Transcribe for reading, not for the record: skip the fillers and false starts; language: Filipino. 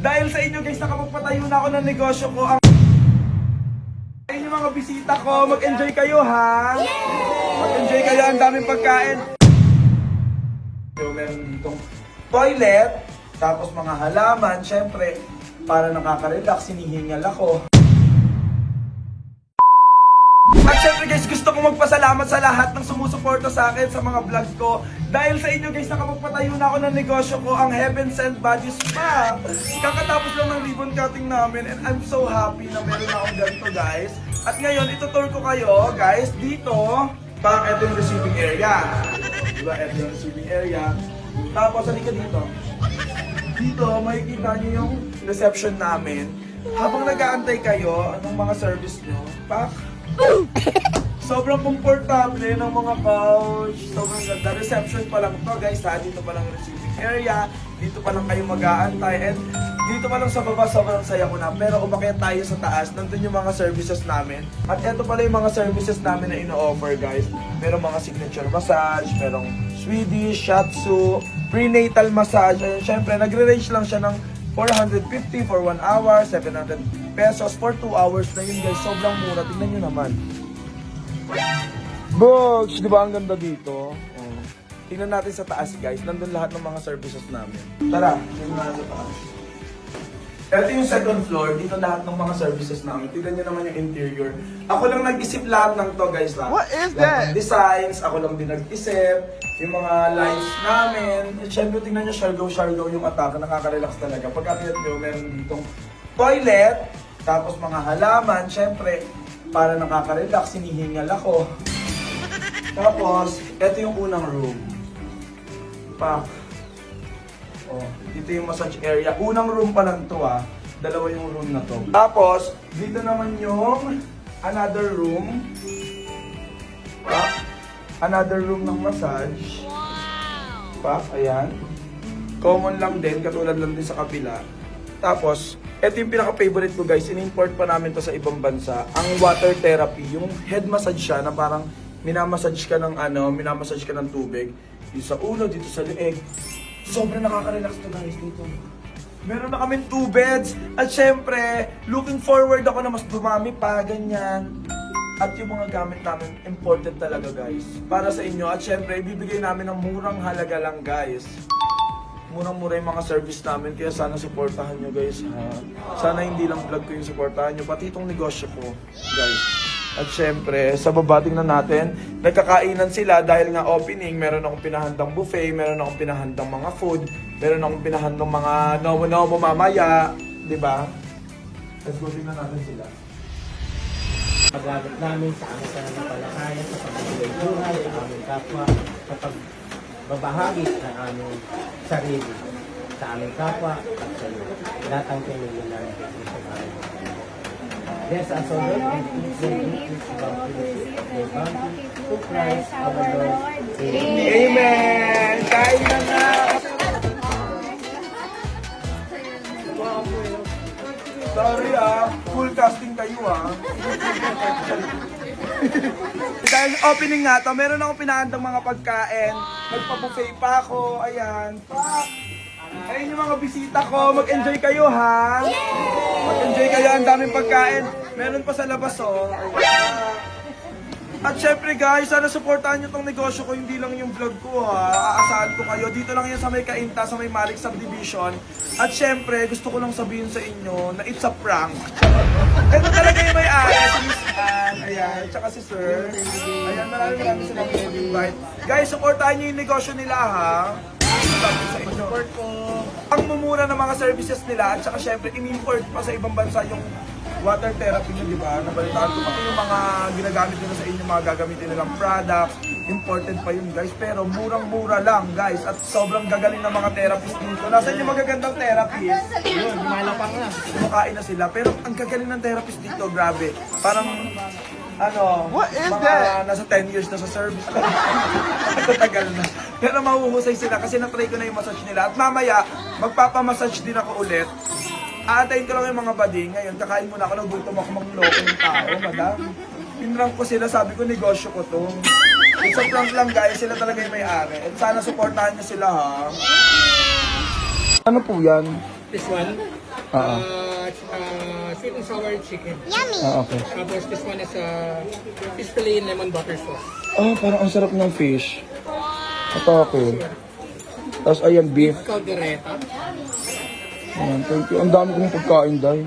Dahil sa inyo guys, nakapagpatayo na ako ng negosyo ko. Ayun yung mga bisita ko, mag-enjoy kayo ha. Mag-enjoy kayo, ang daming pagkain. So, meron ditong toilet, tapos mga halaman, syempre, para nakaka-relax, hinihingal ako. At syempre guys, gusto ko magpasalamat sa lahat ng sumusuporta sa akin sa mga vlogs ko. Dahil sa inyo guys, nakapagpatayo na ako ng negosyo ko, ang Heaven Sent Body Spa. Kakatapos lang ng ribbon cutting namin and I'm so happy na meron na akong ganito guys. At ngayon, itutour ko kayo guys dito. Parang ito yung receiving area. Diba? Ito yung receiving area. Tapos, halika dito. Dito, makikita nyo yung reception namin. Habang nag-aantay kayo, anong mga service nyo, pak! Sobrang komportable ng mga couch. Sobrang ganda. Reception pa lang to guys ha. Dito pa lang receiving area. Dito pa lang kayo mag-aantay. And dito pa lang sa baba, sobrang saya ko na. Pero umakyat tayo sa taas. Nandun yung mga services namin. At eto pala yung mga services namin na ino-offer guys. Merong mga signature massage. Merong Swedish, Shiatsu, prenatal massage. Ayun, syempre, nagre-range lang siya ng 450 for 1 hour, 700 pesos for 2 hours na yun guys. Sobrang mura. Tingnan nyo naman. Box! Di ba ang ganda dito? Tingnan natin sa taas guys. Nandun lahat ng mga services namin. Tara, tingnan natin sa taas. Ito yung second floor. Dito lahat ng mga services namin. Tingnan nyo naman yung interior. Ako lang nag-isip lahat ng to guys. What is that? Designs. Ako lang din nag-isip. Yung mga lights namin. Siyempre tingnan nyo, shargo yung atake. Nakaka-relax talaga. Pagkakit nyo, meron ditong toilet. Tapos mga halaman. Siyempre, para nakaka-relax, hinihingal ako. Tapos, ito yung unang room. Pak. Oh, dito yung massage area. Unang room pa lang to ah. Dalawa yung room na to. Tapos, dito naman yung another room. Pak. Another room ng massage. Pak, ayan. Common lang din, katulad lang din sa kabila. Tapos, ito yung pinaka-favorite ko guys. In-import pa namin to sa ibang bansa. Ang water therapy. Yung head massage siya na parang minamassage ka ng tubig. Dito sa ulo, dito sa leeg. Sobrang nakaka-relax to guys dito. Meron na kaming 2 beds. At syempre, looking forward ako na mas dumami pa, ganyan. At yung mga gamit namin, imported talaga guys. Para sa inyo. At syempre, ibibigay namin ng murang halaga lang guys. Murang-mura yung mga service namin. Kaya sana supportahan nyo guys ha. Sana hindi lang vlog ko yung supportahan nyo. Pati itong negosyo ko guys. At syempre, sa baba tingnan natin, nagkakainan sila dahil nga opening, meron akong pinahandang buffet, meron akong pinahandang mga food, meron akong pinahandang mga nomo-nomo mamaya, di ba? Let's go tingnan natin sila. Paggamit namin sa aming pananampalataya, sa pagbibigay buhay, sa aming kapwa, sa pagbabahagi ng aming sarili, sa aming kapwa, at sa iyo. Lahat ang pinili namin sa aming. Yes, as always, and each day is about to receive the bounty through Christ our Lord. Amen. Amen! Kain na na! Sorry full casting kayo Dahil opening nga to, meron akong pinahandang mga pagkain. Magpa-buffet pa ako, ayan. Ayun yung mga bisita ko, mag-enjoy kayo ha. Mag-enjoy kayo, ang daming pagkain. Meron pa sa labas Ayan. At syempre guys, sana supportahan nyo tong negosyo ko, hindi lang yung vlog ko ha. Aasahan ko kayo. Dito lang yan sa may Cainta, sa may Malik Subdivision. At syempre, gusto ko lang sabihin sa inyo na it's a prank. Ito talaga yung may-ari, si Miss Ann, ayan, tsaka si Sir. Ayan, maraming salamat invite. Guys, supportahan nyo yung negosyo nila ha. Sabi sa inyo. Support ko. Ang mumura ng mga services nila at saka syempre in-import pa sa ibang bansa yung water therapy nyo, di ba? Nabalitaan ko pati yung mga ginagamit nila sa inyo, mga gagamitin nilang products. Imported pa yun guys, pero murang-mura lang guys. At sobrang gagaling ng mga therapist dito. Nasaan yung magagandang therapist? Yun, malapang na. Kumakain na sila, pero ang gagaling ng therapist dito, grabe. Parang What is mga that? nasa 10 years na sa service. Tagal na. Pero mahuhusay sila kasi na-try ko na yung massage nila. At mamaya, magpapamassage din ako ulit. Aantayin ko lang yung mga bading. Ngayon, kakain muna ako, nagutom ako magloko ng tao, madam. Pinrank ko sila, sabi ko, negosyo ko to. It's a prank lang guys, sila talaga yung may-ari. At sana supportahan nyo sila ha. Ano po yan? This one, Sweet and sour chicken. Okay. Tapos this one is fish fillet and lemon butter sauce. Oh, parang ang sarap ng fish. Atake. Tapos ayan, beef. Caldereta. Ayan, thank you. Ang dami kong pagkain, Day.